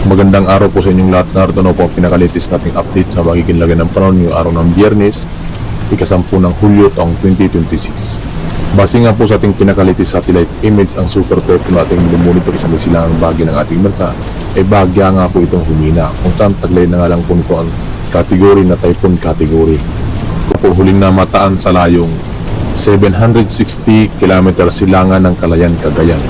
Magandang araw po sa inyong lahat. Narito na po ang pinakalitis nating update sa magiging lagay ng panahon ngayong araw ng Biyernes, ika-10 ng Hulyo taong 2026. Base nga po sa ating pinakalitis satellite image, ang super typhoon nating lumonitor sa may silangang bahagi ng ating bansa ay bahagya nga po itong humina, kung saan taglay na nga lang po nito ang kategory na typhoon category. Po huling namataan sa layong 760 km silangan ng Calayan, Cagayan.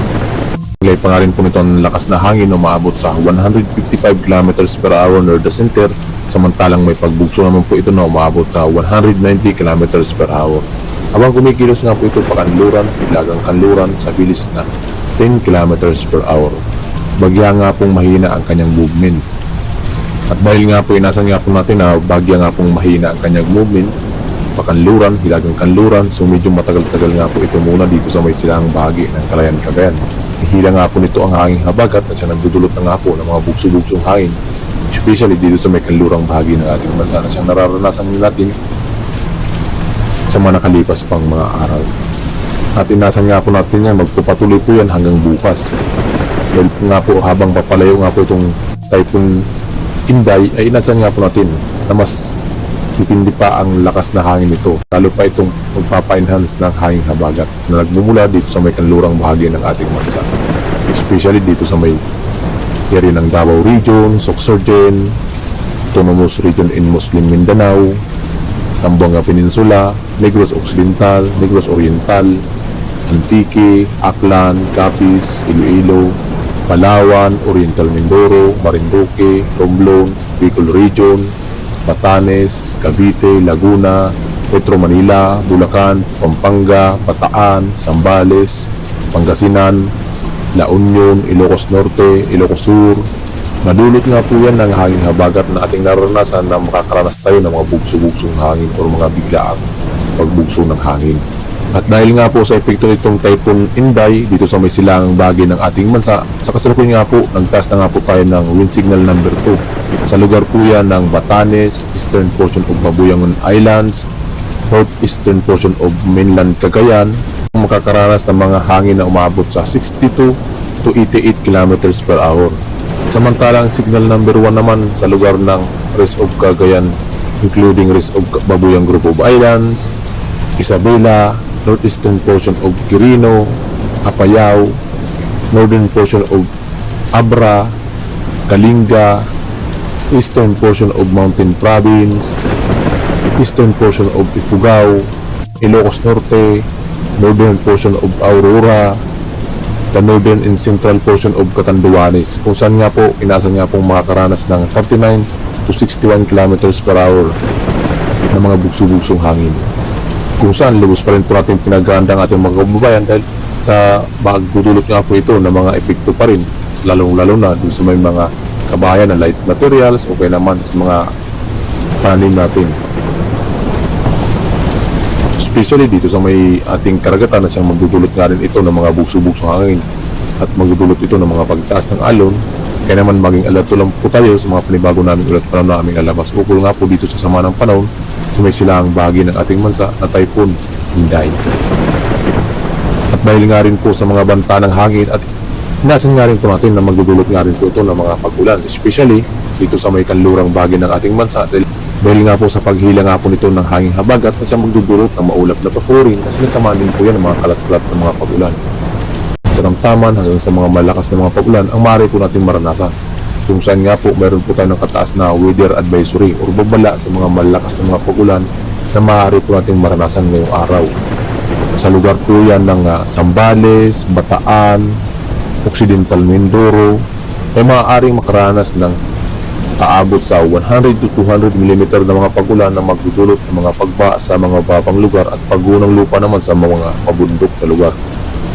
Taglay pa nga rin po nito ang lakas na hangin na umaabot sa 155 km per hour near the center, samantalang may pagbugso naman po ito na umaabot sa 190 km per hour. Habang kumikilos nga po ito pakanluran, ilagang kanluran sa bilis na 10 km per hour. Bagya nga pong mahina ang kanyang movement. At dahil nga po inasan nga po natin na bagya nga pong mahina ang kanyang movement, pakanluran, hilagang kanluran, so medyo matagal-tagal nga po ito muna dito sa may silangang bahagi ng Calayan, Cagayan. Hila nga po nito ang hanging habagat at siya nagdudulot na nga po ng mga bugso-bugsong hangin, especially dito sa may kanlurang bahagi ng ating bansa na siyang nararanasan natin sa mga nakalipas pang mga araw. At inasan nga po natin yan, magpapatuloy po yan hanggang bukas. Dahil nga po habang papalayo nga po itong typhoon Inday, ay inasan nga po natin na mas titindi pa ang lakas na hangin nito, lalo pa itong magpapa-enhance ng hanging habagat na nagmumula dito sa may kanlurang bahagi ng ating bansa, especially dito sa may area ng Davao Region, Sorsogon, Autonomous Region in Muslim Mindanao, Zamboanga Peninsula, Negros Occidental, Negros Oriental, Antique, Aklan, Capiz, Iloilo, Palawan, Oriental Mindoro, Marinduque, Romblon, Bicol Region, Batanes, Cavite, Laguna, Metro Manila, Bulacan, Pampanga, Bataan, Zambales, Pangasinan, La Union, Ilocos Norte, Ilocos Sur. Nadulot nga po yan ng hanging habagat na ating naranasan na makakaranas tayo ng mga bugso-bugsong hangin o mga biglaang pagbugso ng hangin. At dahil nga po sa epekto nitong Typhoon Inday dito sa may silangang bahagi ng ating bansa, sa kasalukuyan nga po, nagtaas na nga po tayo ng wind signal number 2. Sa lugar po yan ng Batanes, eastern portion of Babuyangon Islands, northeastern portion of mainland Cagayan, makakaranas ng mga hangin na umabot sa 62 to 88 km per hour. Samantalang signal number 1 naman sa lugar ng rest of Cagayan, including rest of Babuyang Group of Islands, Isabela, northeastern portion of Quirino, Apayao, northern portion of Abra, Kalinga, eastern portion of Mountain Province, eastern portion of Ifugao, Ilocos Norte, northern portion of Aurora, the northern and central portion of Catanduanes, kung saan nga po inasan nga pong makakaranas ng 39 to 61 km per hour ng mga bugso-bugsong hangin, kung saan lubos pa rin po natin pinag-aanda ang ating mga kababayan dahil sa magdudulot nga po ito ng mga epekto pa rin, lalong-lalo na dun sa may mga kabahayan na light materials o kaya naman sa mga panim natin, especially dito sa may ating karagatan na siyang magdudulot nga rin ito ng mga bugso-bugsong hangin at magdudulot ito ng mga pagtaas ng alon. Kaya naman maging alerto lang po tayo sa mga panibago namin ulat pa na aming alabas ukol nga po dito sa sama ng panahon sa may silangang bahagi ng ating bansa na Typhoon Inday. At dahil nga rin po sa mga banta ng hangin at inasan nga rin po natin na magdudulot nga rin po ito ng mga pag-ulan, especially dito sa may kanlurang bahagi ng ating bansa dahil nga po sa paghila nga po nito ng hanging habagat na siya magdudulot ng maulap na papurin kasi nasama din po yan ng mga kalat-kalat ng mga pag-ulan. Katamtaman hanggang sa mga malakas na mga pag-ulan ang maaari po natin maranasan, kung saan nga po mayroon po tayo ng kataas na weather advisory o babala sa mga malakas na mga pag-ulan na maaari po natin maranasan ngayong araw. Sa lugar po yan ng Zambales, Bataan, Occidental Mindoro ay maaaring makaranas ng aabot sa 100 to 200 mm na mga pag-ulan na magdudulot ng mga pagba sa mga babang lugar at paggunang lupa naman sa mga pabundok na lugar.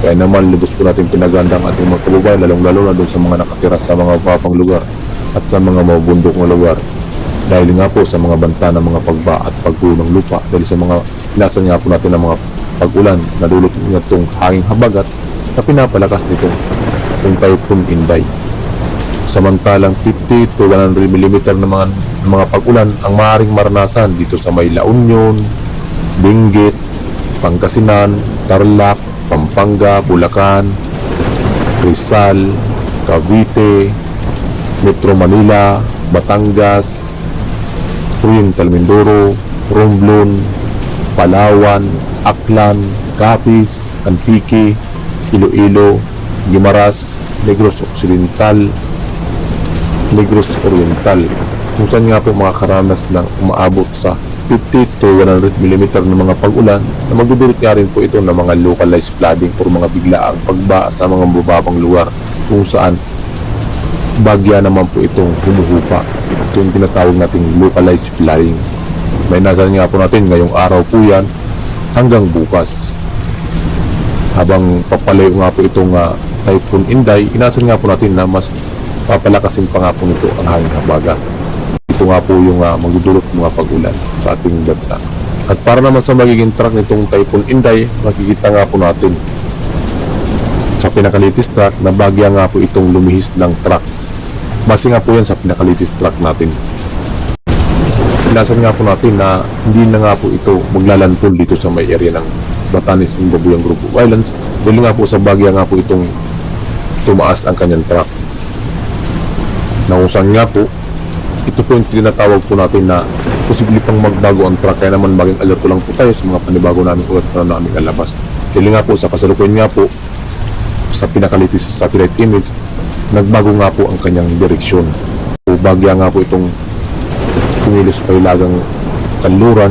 Kaya naman lubos po natin pinaganda ang ating mga kababayan, lalong-lalo na doon sa mga nakatira sa mga babang lugar at sa mga mabundok na lugar, dahil nga po sa mga banta ng mga pagba at paggunang lupa dahil sa mga inasan nga po natin ng mga pag-ulan na dulot ng itong hanging habagat na pinapalakas nitong Typhoon Inday. Samantalang 50 to 100 mm na mga pag-ulan ang maaaring maranasan dito sa may La Union, Benguet, Pangasinan, Tarlac, Pampanga, Bulacan, Rizal, Cavite, Metro Manila, Batangas, Oriental Mindoro, Romblon, Palawan, Aklan, Capiz, Antique, Iloilo, Guimaras, Negros Occidental, Negros Oriental, kung saan nga po makakaranas ng umaabot sa 50 to 100 mm ng mga pag-ulan na magdudulot nga rin po ito ng mga localized flooding o mga biglaang pagba sa mga mababang lugar kung saan bagya naman po itong humuhupa. Ito yung tinatawag nating localized flooding. May nasan nga po natin ngayong araw po yan hanggang bukas. Habang papalayo nga po itong Typhoon Inday, inasan nga po natin na mas papalakasin pa nga po nito ang hangin habagat. Ito nga po yung magdudulot mga pag-ulan sa ating bansa. At para naman sa magiging track nitong Typhoon Inday, makikita nga po natin sa pinaka-latest track na bagya nga po itong lumihis ng track. Base nga po yan sa pinaka-latest track natin. Inasan nga po natin na hindi na nga po ito maglalandfall dito sa may area ng Batanes and Babuyang Group of Islands dahil nga po sa bagya nga po itong tumaas ang kanyang track. Nausan nga po, ito po yung tinatawag po natin na posible pang magbago ang track, kaya naman maging alerto lang po tayo sa mga panibago namin ulit na namin lalabas. Dahil nga po sa kasalukuyan nga po sa pinaka-latest satellite image, nagbago nga po ang kanyang direksyon. O bagya nga po itong kumilos pa ilagang kanluran,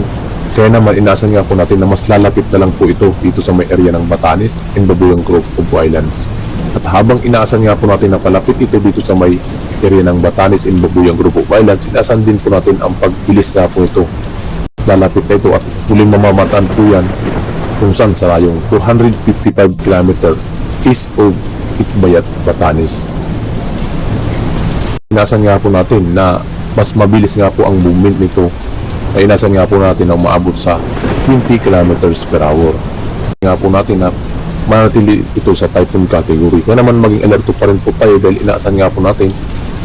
kaya naman inaasan nga po natin na mas lalapit na lang po ito dito sa may area ng Batanes and Babuyang Group of Islands. At habang inaasan nga po natin na palapit ito dito sa may area ng Batanes and Babuyang Group of Islands, inaasan din po natin ang pagbilis nga po ito. Lalapit na ito at huling mamamataan po yan kung saan sa rayong 455 km east of Itbayat, Batanes. Inaasan nga po natin na mas mabilis nga po ang movement nito, ay inasan nga po natin na umaabot sa 20 km per hour. Nga po natin na manatili ito sa typhoon category. Kaya naman maging alerto pa rin po tayo dahil inaasan nga po natin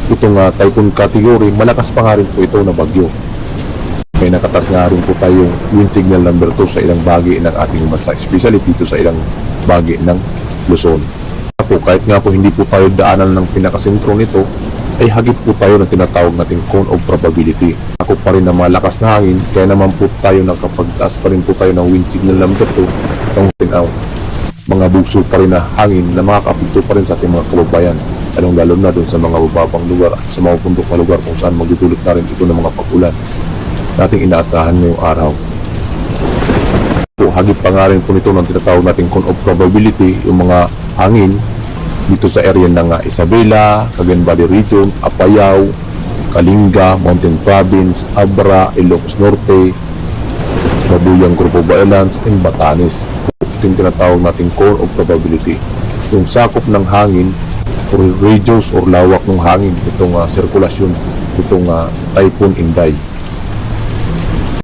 itong typhoon category, malakas pa nga rin po ito na bagyo. May nakatas nga rin po tayong wind signal number 2 sa ilang bahagi ng ating bansa, especially dito sa ilang bahagi ng Luzon. Kahit nga po hindi po tayo daanan ng pinakasentro nito, ay hagip po tayo ng tinatawag nating cone of probability. Ako pa rin na malakas na hangin, kaya naman po tayo nakapagtaas pa rin po tayo ng wind signal number 2 ng mga bugso pa rin na hangin na makakapito pa rin sa ating mga kababayan, lalo na doon sa mga bababang lugar at sa mga bundok na lugar kung saan magdudulot na rin ito ng mga pag-ulan nating inaasahan ngayong araw. Hagip pa nga rin po nito ng tinatawag nating cone of probability, yung mga hangin dito sa area ng Isabela, Cagayan Valley Region, Apayao, Kalinga, Mountain Province, Abra, Ilocos Norte, Babuyang Group of Islands, and Batanes. Ito yung tinatawag nating core of probability. Yung sakop ng hangin or radius or lawak ng hangin, itong sirkulasyon, itong Typhoon Inday.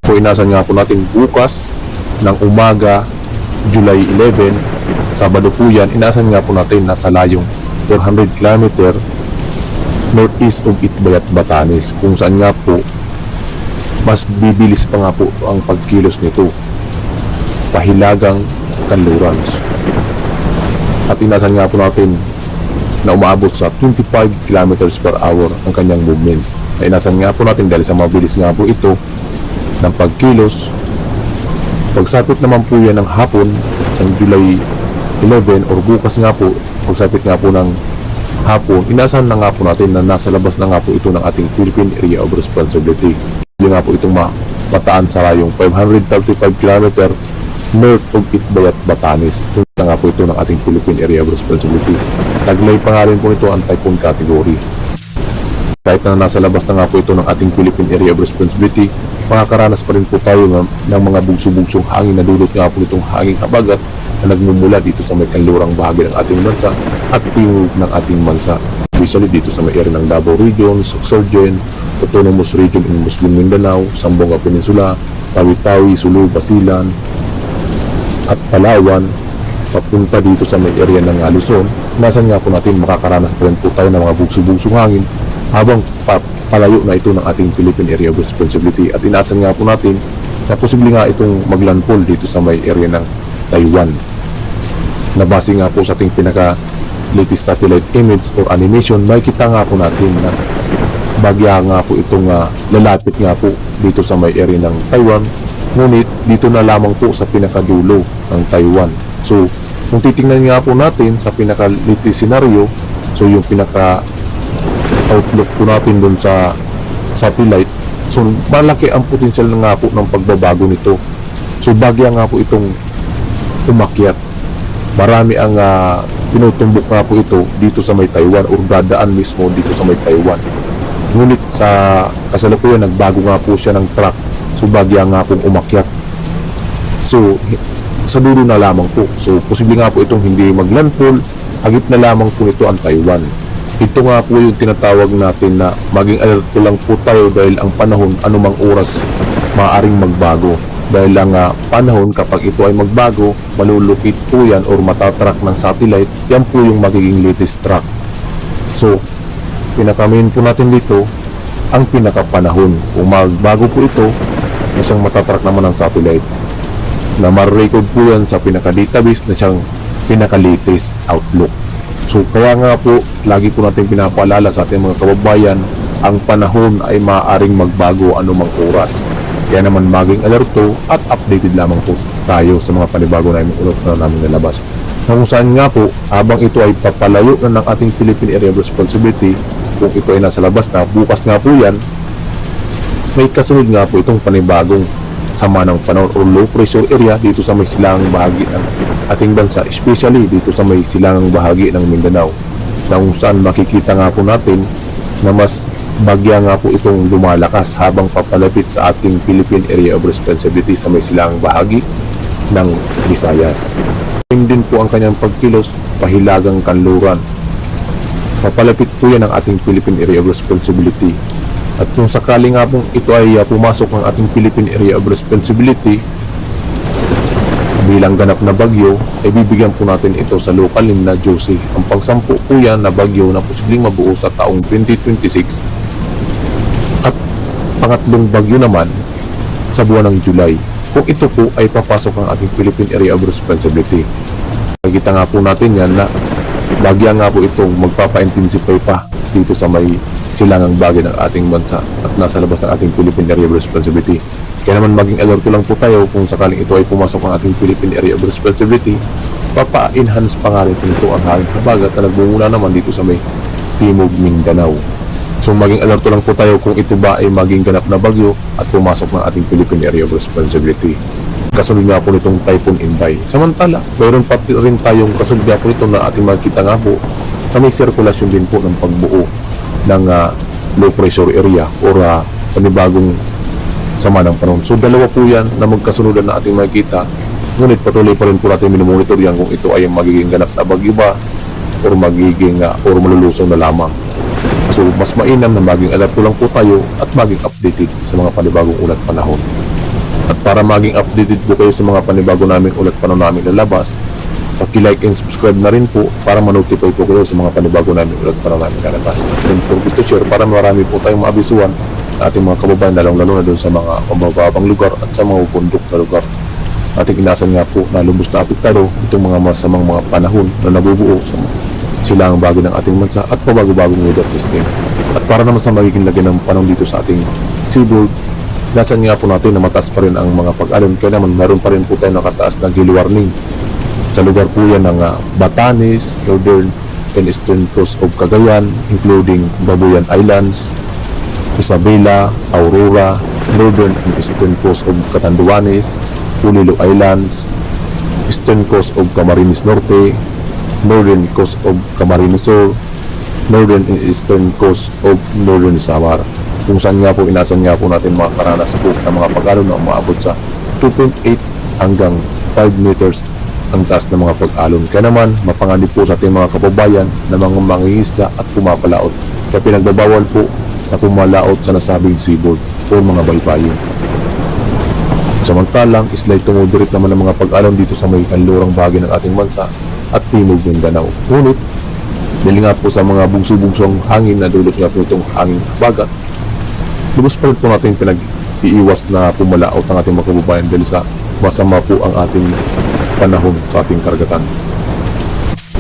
So inasan nga po natin bukas ng umaga, July 11, Sabado po yan, inasan nga po natin nasa layong 400 km northeast of Itbayat, Batanes, kung saan nga po mas bibilis pa nga po ang pagkilos nito, pahilagang kanluran. At inasan nga po natin na umaabot sa 25 km per hour ang kanyang movement. Na inasan nga po natin dahil sa mabilis nga po ito ng pagkilos. Pagsapit naman po yan ng hapon ng July 11 or bukas nga po, pagsapit nga po ng hapon, inasan na nga po natin na nasa labas na nga po ito ng ating Philippine Area of Responsibility. Hindi nga po itong mataan sa rayong 535 km north of Itbayat, Batanes. Ito nga po ito ng ating Philippine Area of Responsibility. Taglay pa nga rin po ito ang typhoon category. Kahit na nasa labas na nga po ito ng ating Philippine Area of Responsibility, makakaranas pa rin po tayo ng mga bugso-bugsong hangin na dulot nga po itong hanging habagat na nagmumula dito sa may kanlurang bahagi ng ating bansa at tingog ng ating bansa. Especially dito sa may area ng Davao Region, Sorsogon, Autonomous Region in Muslim Mindanao, Zamboanga Peninsula, Tawi-Tawi, Sulu, Basilan, at Palawan, papunta dito sa may area ng Luzon. Nasan nga po natin makakaranas pa rin po tayo ng mga bugso-bugsong hangin habang palayo na ito ng ating Philippine Area of Responsibility. At inasan nga po natin na posible nga itong maglandfall dito sa may area ng Taiwan. Nabase nga po sa ating pinaka-latest satellite image or animation, makikita nga po natin na bagya nga po itong lalapit nga po dito sa may area ng Taiwan. Ngunit dito na lamang po sa pinakadulo ng Taiwan. So kung titingnan nga po natin sa pinaka-latest scenario, so yung pinaka outlook po natin dun sa satellite, so malaki ang potensyal na nga po ng pagbabago nito. So bagya nga po itong umakyat. Marami ang tinutumbok nga po ito dito sa may Taiwan or dadaan mismo dito sa may Taiwan. Ngunit sa kasalukuyan nagbago nga po siya ng track. So bagya nga pong umakyat. So sa dulo na lamang po. So posible nga po itong hindi maglandfall. Hagip na lamang po ito ang Taiwan. Ito nga po yung tinatawag natin na maging alerto lang po tayo dahil ang panahon anumang oras maaaring magbago. Dahil ang panahon kapag ito ay magbago, malulukit po yan or matatrack ng satellite, yan po yung magiging latest track. So, pinakamain po natin dito ang pinakapanahon. Kung magbago po ito, na siyang matatrack naman ng satellite. Na ma-record po yan sa pinaka-database na siyang pinaka-latest outlook. So, kaya nga po, lagi po natin pinapaalala sa ating mga kababayan, ang panahon ay maaaring magbago anumang oras. Kaya naman maging alerto at updated lamang po tayo sa mga panibago na ulot na namin nalabas. Kung saan nga po, habang ito ay papalayo na ng ating Philippine Area of Responsibility, kung ito ay nasa labas na, bukas nga po yan, may kasunod nga po itong panibagong sama ng panahon o low pressure area dito sa may silangang bahagi ng ating bansa, especially dito sa may silangang bahagi ng Mindanao, na kung saan makikita nga po natin na mas bagya nga po itong lumalakas habang papalapit sa ating Philippine Area of Responsibility sa may silangang bahagi ng Visayas. Din po ang kanyang pagkilos pahilagang kanluran. Papalapit po yan ang ating Philippine Area of Responsibility. At kung sakali nga pong ito ay pumasok ng ating Philippine Area of Responsibility bilang ganap na bagyo, ay bibigyan po natin ito sa local name na Josie. Ang pangsampu po yan na bagyo na posibleng mabuo sa taong 2026 at pangatlong bagyo naman sa buwan ng July, kung ito po ay papasok ng ating Philippine Area of Responsibility. Nakikita nga po natin yan na bagya nga po itong magpapa-intensify pa dito sa may silangang bagay ng ating bansa at nasa labas ng ating Philippine Area of Responsibility. Kaya naman maging alerto lang po tayo kung sakaling ito ay pumasok ng ating Philippine Area of Responsibility, papa-enhance pa nga rin po nito ang hangin habagat na nagmumula naman dito sa may Timog Mindanao. So maging alerto lang po tayo kung ito ba ay maging ganap na bagyo at pumasok ng ating Philippine Area of Responsibility. Kasunod nga po nitong Typhoon Inday. Samantala, mayroon pa rin tayong kasunod nga po nito na ating makikita nga po na may sirkulasyon din po ng pagbuo ng low pressure area or panibagong sama ng panahon. So dalawa po yan na magkasunodan na ating makikita. Ngunit patuloy pa rin po natin minomonitor yan kung ito ay magiging ganap na bagyo ba or magiging or malulusong na lamang. So mas mainam na maging alerto lang po tayo at maging updated sa mga panibagong ulat panahon. At para maging updated po kayo sa mga panibago namin ulat panahon namin lalabas, paki-like and subscribe na rin po para ma-notify po kayo sa mga panibago namin ulat panahon namin lalabas. Don't forget to share para marami po tayong maabisuan na ating mga kababayan, lalong-lalo na doon sa mga pambababang lugar at sa mga bundok na lugar. Ating inasan nga po na lubos na apektado itong mga masamang mga panahon na nabubuo sa silangang bagay ng ating bansa at pabago-bagong weather system. At para naman sa magiging lagyan ng panahon dito sa ating seaboard, nasan nga po natin na mataas pa rin ang mga pag-alon, kaya naman meron pa rin po tayo nakataas na gale warning sa lugar po yan ng Batanes, Northern and Eastern Coast of Cagayan, including Babuyan Islands, Isabela, Aurora, Northern and Eastern Coast of Catanduanes, Ulilo Islands, Eastern Coast of Camarines Norte, Northern Coast of Camarines Sur, Northern and Eastern Coast of Northern Samar. Kung saan nga po inasan nga po natin mga karanas po ng mga pag-alon na umaabot sa 2.8 hanggang 5 meters ang taas ng mga pag-alon. Kaya naman mapanganib po sa ating mga kababayan na mga mangingisda at pumapalaot. Kaya pinagbabawal po na pumalaot sa nasabing seaboard o mga baybayin. Samantalang islay tumudurit naman ng mga pag-alon dito sa may kanlurang bahagi ng ating bansa at Timog Mindanao. Ngunit dahil nga po sa mga bugso-bugsong hangin na dulot nga po itong hangin bagat, lubos pa rin po natin pinag-iiwas na pumalaot ng ating mga kababayan dahil sa masama po ang ating panahon sa ating karagatan.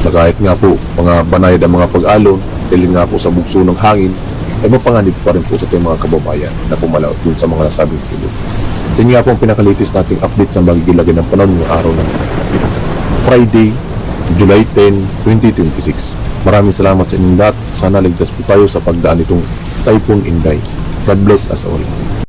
Kahit nga po mga banayad ang mga pag-alon dahil nga po sa bugso ng hangin, ay mapanganib pa rin po sa ating mga kababayan na pumalaot dun sa mga nasabing silog. Ito nga po ang pinakalitis nating update sa magiging lagay ng panahon ngayong araw ng Friday, July 10, 2026. Maraming salamat sa inyong lahat. Sana ligtas po tayo sa pagdaan nitong Typhoon Inday. God bless us all.